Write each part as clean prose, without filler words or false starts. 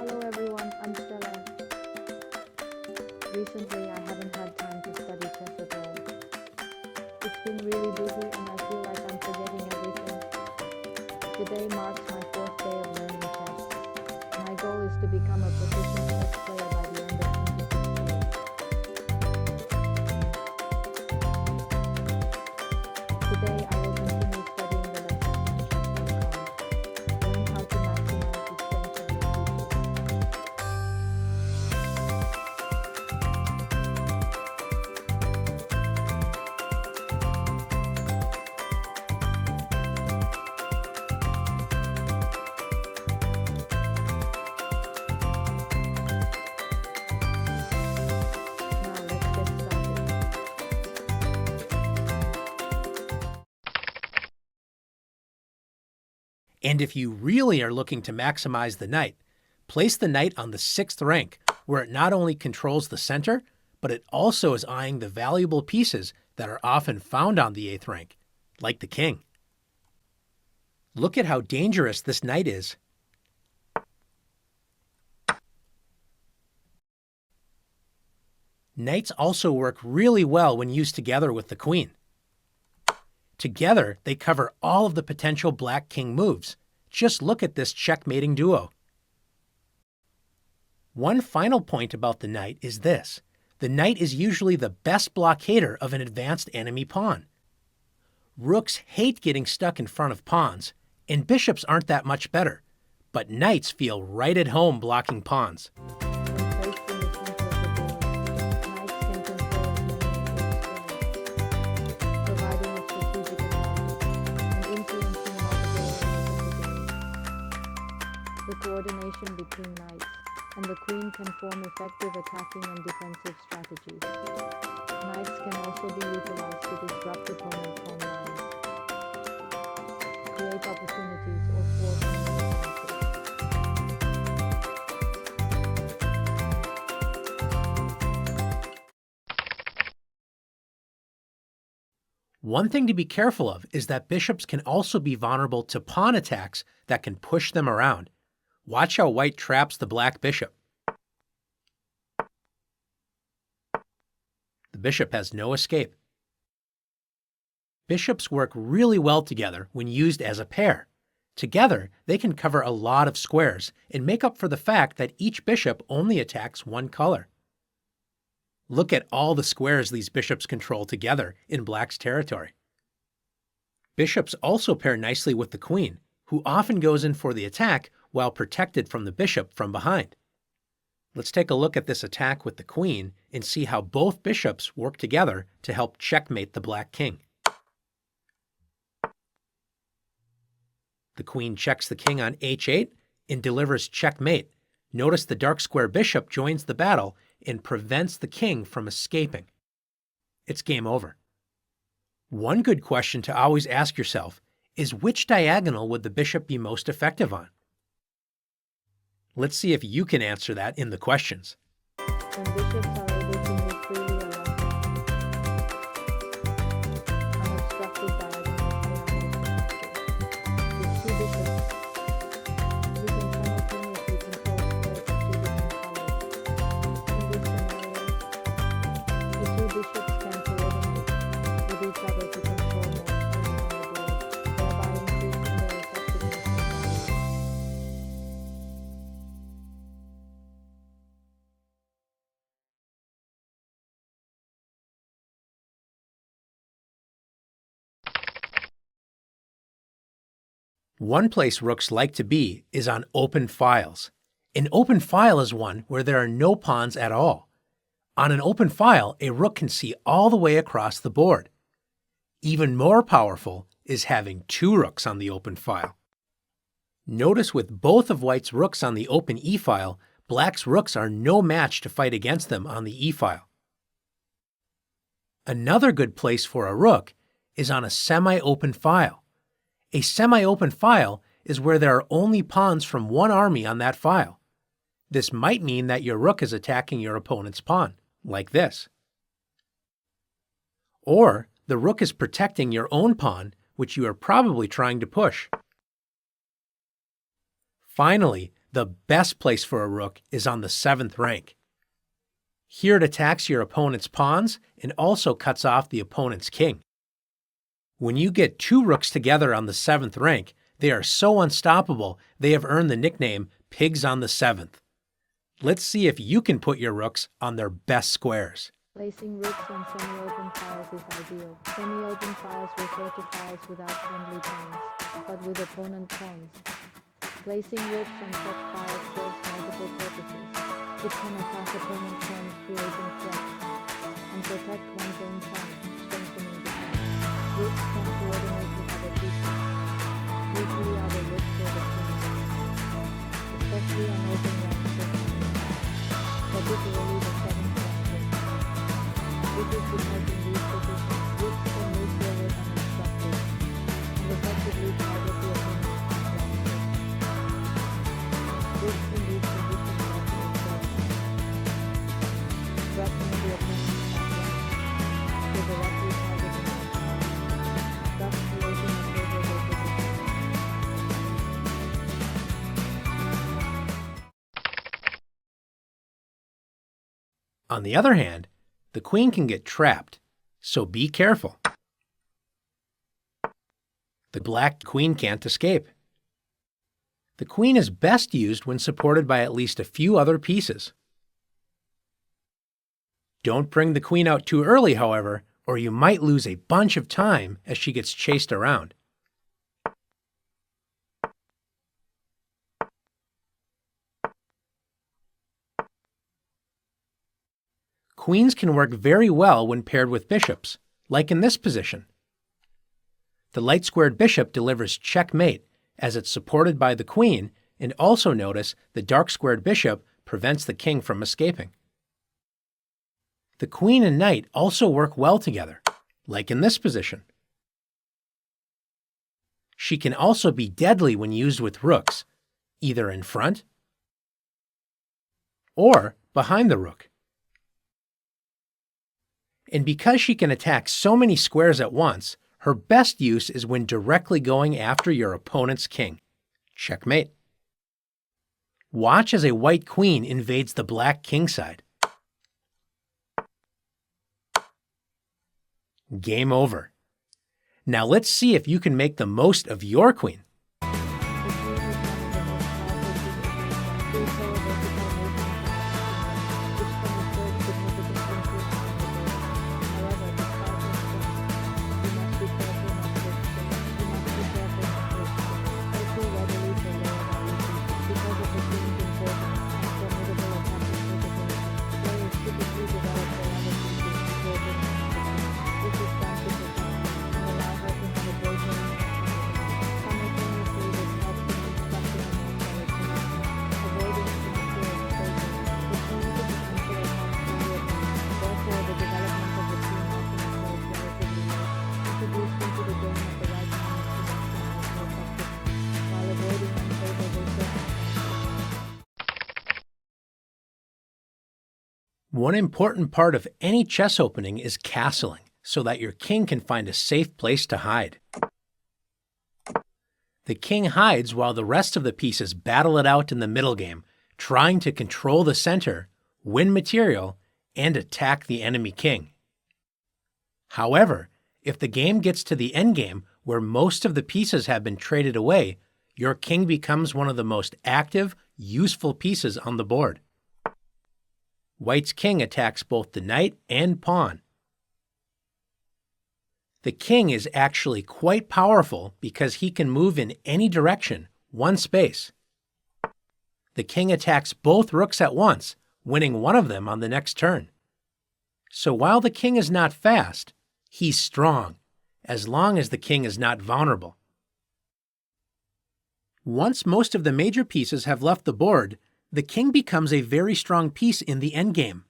Hello everyone, I'm Stella. Recently I haven't had time to study chess at all. It's been really busy and I feel like I'm forgetting everything. Today marks my 4th day of learning chess. My goal is to become a professional chess player by the end of 2016. Today I will continue studying the lessons on chess.com. Learn how to maximize the strength of your pieces. Now let's get started. And if you really are looking to maximize the knight, place the knight on the 6th rank, where it not only controls the center, but it also is eyeing the valuable pieces that are often found on the 8th rank, like the king. Look at how dangerous this knight is. Knights also work really well when used together with the queen. Together, they cover all of the potential black-king moves. Just look at this checkmating duo. One final point about the knight is this. The knight is usually the best blockader of an advanced enemy pawn. Rooks hate getting stuck in front of pawns, and bishops aren't that much better. But knights feel right at home blocking pawns. When placed in the center of the board, knights can control as many as 8 squares, providing a strategic advantage and influencing multiple areas of the game. The coordination between knights and the queen can form effective attacking and defensive strategies. Knights can also be utilized to disrupt opponent pawn lines, create opportunities, or force enemy advances. One thing to be careful of is that bishops can also be vulnerable to pawn attacks that can push them around. Watch how white traps the black bishop. The bishop has no escape. Bishops work really well together when used as a pair. Together, they can cover a lot of squares and make up for the fact that each bishop only attacks one color. Look at all the squares these bishops control together in black's territory. Bishops also pair nicely with the queen, who often goes in for the attack while protected from the bishop from behind. Let's take a look at this attack with the queen and see how both bishops work together to help checkmate the black king. The queen checks the king on h8 and delivers checkmate. Notice the dark square bishop joins the battle and prevents the king from escaping. It's game over. One good question to always ask yourself is which diagonal would the bishop be most effective on? Let's see if you can answer that in the questions. When bishops are able to move freely along unobstructed diagonals around the structure. With two bishops, we can simultaneously control squares of two different colors. In this scenario, the two bishops can coordinate with each other to control more space on the board, thereby increasing their effectiveness and value. One place rooks like to be is on open files. An open file is one where there are no pawns at all. On an open file, a rook can see all the way across the board. Even more powerful is having two rooks on the open file. Notice with both of white's rooks on the open e-file, black's rooks are no match to fight against them on the e-file. Another good place for a rook is on a semi-open file. A semi-open file is where there are only pawns from one army on that file. This might mean that your rook is attacking your opponent's pawn, like this. Or the rook is protecting your own pawn, which you are probably trying to push. Finally, The best place for a rook is on the 7th rank. Here it attacks your opponent's pawns and also cuts off the opponent's king. When you get 2 rooks together on the 7th rank, they are so unstoppable they have earned the nickname Pigs on the 7th. Let's see if you can put your rooks on their best squares. Placing rooks on semi-open files is ideal. Semi-open files refer to files without friendly pawns, but with opponent pawns. Placing rooks on such files serves multiple purposes. It can attack opponent pawns, creating threats, and protect one's own pawn, strengthening the pawn. Rooks can coordinate with other pieces. Usually other rooks or the king, especially on open ranks or particularly the 7th rank. This is because in these positions, rooks can move forward unobstructed and effectively target the opponent's pawn. Rooks in these positions often excel, threatening the opponent's pawn to directly targeting the pawn, thus creating a favorable position. On the other hand, the queen can get trapped, so be careful. The black queen can't escape. The queen is best used when supported by at least a few other pieces. Don't bring the queen out too early, however, or you might lose a bunch of time as she gets chased around. Queens can work very well when paired with bishops, like in this position. The light-squared bishop delivers checkmate as it's supported by the queen, and also notice the dark-squared bishop prevents the king from escaping. The queen and knight also work well together, like in this position. She can also be deadly when used with rooks, either in front or behind the rook. And because she can attack so many squares at once, her best use is when directly going after your opponent's king. Checkmate. Watch as a white queen invades the black king side. Game over. Now let's see if you can make the most of your queen. One important part of any chess opening is castling, so that your king can find a safe place to hide. The king hides while the rest of the pieces battle it out in the middle game, trying to control the center, win material, and attack the enemy king. However, if the game gets to the endgame where most of the pieces have been traded away, your king becomes one of the most active, useful pieces on the board. White's king attacks both the knight and pawn. The king is actually quite powerful because he can move in any direction, one space. The king attacks both rooks at once, winning one of them on the next turn. So while the king is not fast, he's strong, as long as the king is not vulnerable. Once most of the major pieces have left the board, the king becomes a very strong piece in the endgame.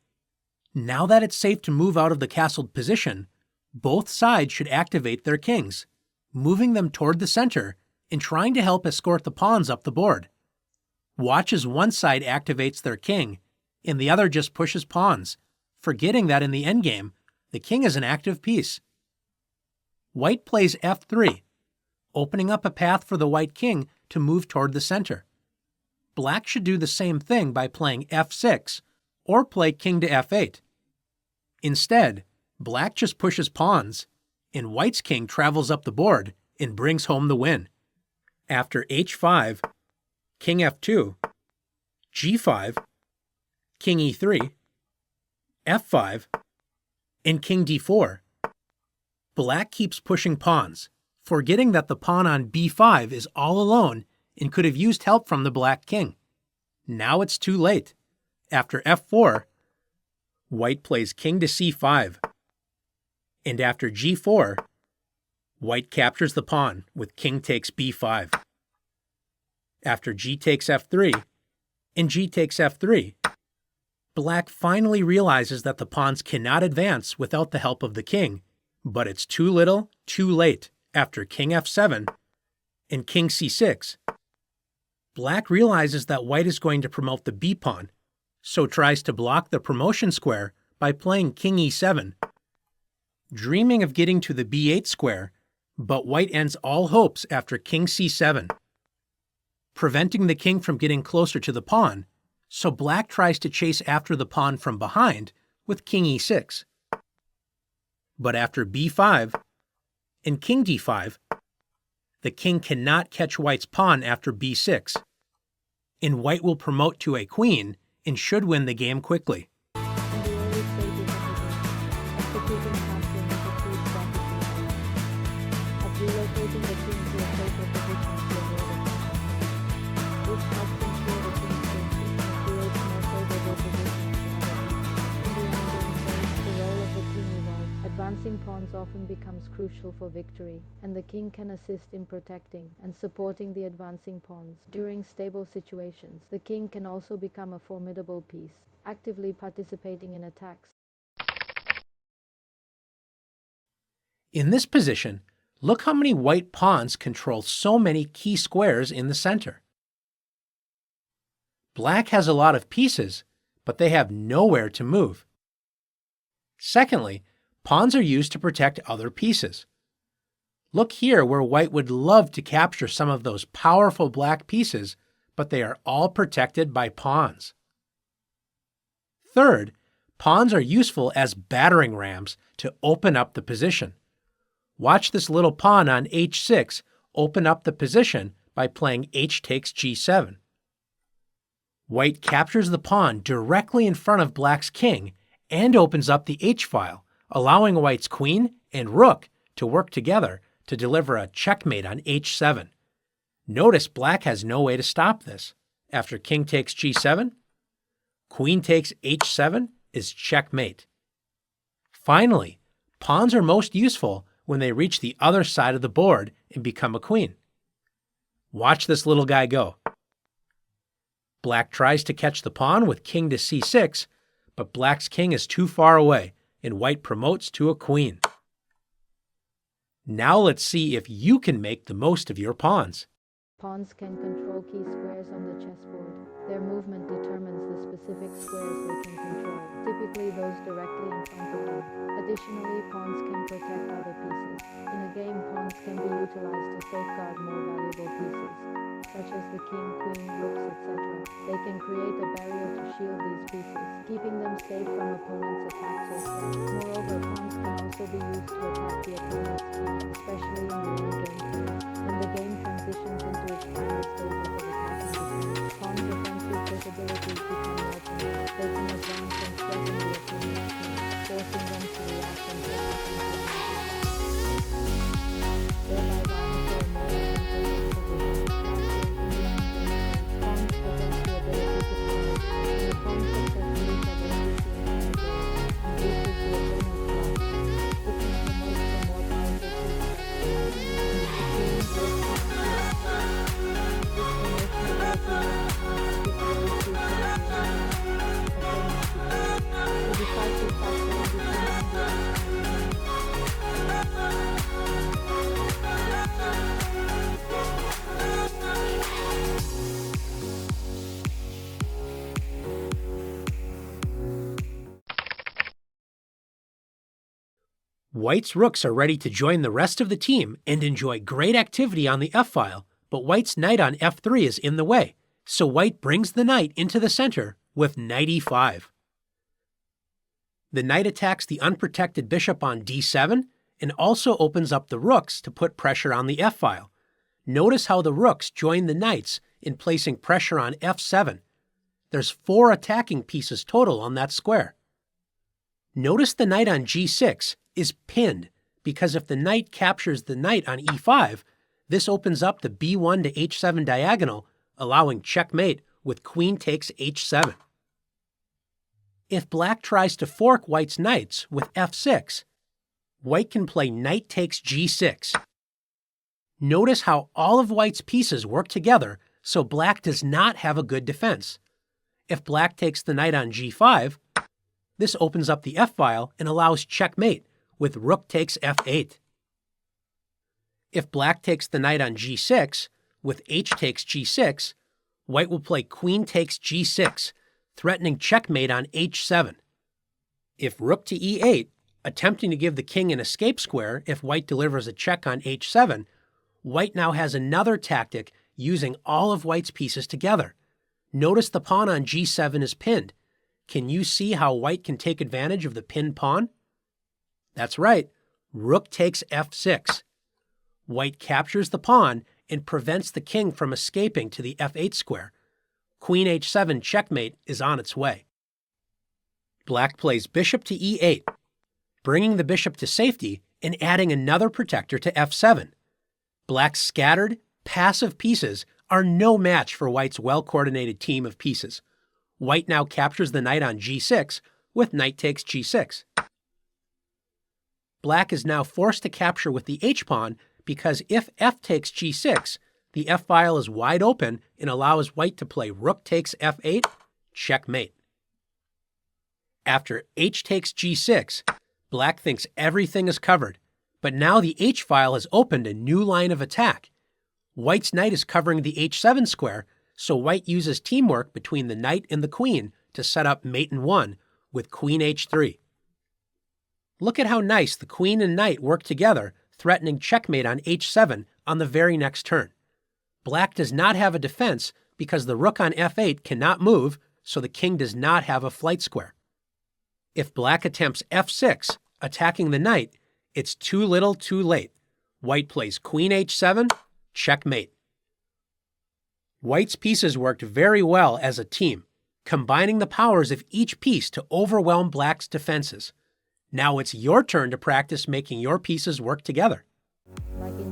Now that it's safe to move out of the castled position, both sides should activate their kings, moving them toward the center and trying to help escort the pawns up the board. Watch as one side activates their king and the other just pushes pawns, forgetting that in the endgame, the king is an active piece. White plays f3, opening up a path for the white king to move toward the center. Black should do the same thing by playing f6 or play king to f8. Instead, Black just pushes pawns, and White's king travels up the board and brings home the win. After h5, king f2, g5, king e3, f5, and king d4. Black keeps pushing pawns, forgetting that the pawn on b5 is all alone and could have used help from the Black king. Now it's too late. After f4, White plays king to c5. And after g4, White captures the pawn with king takes b5. After g takes f3 and g takes f3, Black finally realizes that the pawns cannot advance without the help of the king, but it's too little, too late. After king f7 and king c6, Black realizes that White is going to promote the b-pawn, so tries to block the promotion square by playing king e7, dreaming of getting to the b8 square, but White ends all hopes after king c7, preventing the king from getting closer to the pawn, so Black tries to chase after the pawn from behind with king e6. But after b5 and king d5, the king cannot catch White's pawn after b6, and White will promote to a queen and should win the game quickly. In the early stages of the game, executing castle is a key strategy. Of relocating the king to a safer position to avoid attack. This helps ensure the king's safety and creates more favorable positions for other pieces. In the endgame phase, the role of the king evolves. Advancing pawns often becomes crucial for victory, and the king can assist in protecting and supporting the advancing pawns. During stable situations, the king can also become a formidable piece, actively participating in attacks. In this position, look how many White pawns control so many key squares in the center. Black has a lot of pieces, but they have nowhere to move. Secondly, pawns are used to protect other pieces. Look here where White would love to capture some of those powerful Black pieces, but they are all protected by pawns. Third, pawns are useful as battering rams to open up the position. Watch this little pawn on h6 open up the position by playing h takes g7. White captures the pawn directly in front of Black's king and opens up the h-file, allowing White's queen and rook to work together to deliver a checkmate on h7. Notice Black has no way to stop this. After king takes g7, queen takes h7 is checkmate. Finally, pawns are most useful when they reach the other side of the board and become a queen. Watch this little guy go. Black tries to catch the pawn with king to c6, but Black's king is too far away, and White promotes to a queen. Now let's see if you can make the most of your pawns. Pawns can control key squares on the chessboard. Their movement determines the specific squares they can control, typically those directly in front of them. Additionally, pawns can protect other pieces. In a game, pawns can be utilized to safeguard more valuable pieces, such as the king, queen, rooks, etc. They can create a barrier to shield these pieces, keeping them safe from opponents' attacks or threats. Moreover, pawns can also be used to attack the opponent's king, especially in the endgame phase, when the game transitions into its final stages of attacking defense. Pawn defensive capabilities become more pronounced. They can advance and threaten the opponent's king, forcing them to react and subsequently thereby vying for a more advantageous position. Lastly, in the endgame phase, pawns possess the ability to counter, and a pawn successfully traverses the entire board and reaches the opponent's last piece, which can promote to a more powerful piece. White's rooks are ready to join the rest of the team and enjoy great activity on the f-file, but White's knight on f3 is in the way, So white brings the knight into the center with knight e5. The knight attacks the unprotected bishop on d7 and also opens up the rooks to put pressure on the f-file. Notice how the rooks join the knights in placing pressure on f7. There's 4 attacking pieces total on that square. Notice the knight on g6 is pinned because if the knight captures the knight on e5, this opens up the b1 to h7 diagonal, allowing checkmate with queen takes h7. If black tries to fork white's knights with f6, white can play knight takes g6. Notice how all of white's pieces work together, so black does not have a good defense. If black takes the knight on g5, this opens up the f-file and allows checkmate with rook takes f8. If black takes the knight on g6 with h takes g6, white will play queen takes g6, threatening checkmate on h7. If rook to e8, attempting to give the king an escape square if white delivers a check on h7, white now has another tactic using all of white's pieces together. Notice the pawn on g7 is pinned. Can you see how white can take advantage of the pinned pawn? That's right, rook takes f6. White captures the pawn and prevents the king from escaping to the f8 square. Queen h7 checkmate is on its way. Black plays bishop to e8, bringing the bishop to safety and adding another protector to f7. Black's scattered, passive pieces are no match for white's well-coordinated team of pieces. White now captures the knight on g6 with knight takes g6. Black is now forced to capture with the h-pawn because if f takes g6, the f-file is wide open and allows white to play rook takes f8, checkmate. After h takes g6, black thinks everything is covered, but now the h-file has opened a new line of attack. White's knight is covering the h7 square, so white uses teamwork between the knight and the queen to set up mate in 1 with queen h3. Look at how nice the queen and knight work together, threatening checkmate on h7 on the very next turn. Black does not have a defense because the rook on f8 cannot move, so the king does not have a flight square. If black attempts f6, attacking the knight, it's too little too late. White plays queen h7, checkmate. White's pieces worked very well as a team, combining the powers of each piece to overwhelm black's defenses. Now it's your turn to practice making your pieces work together. Like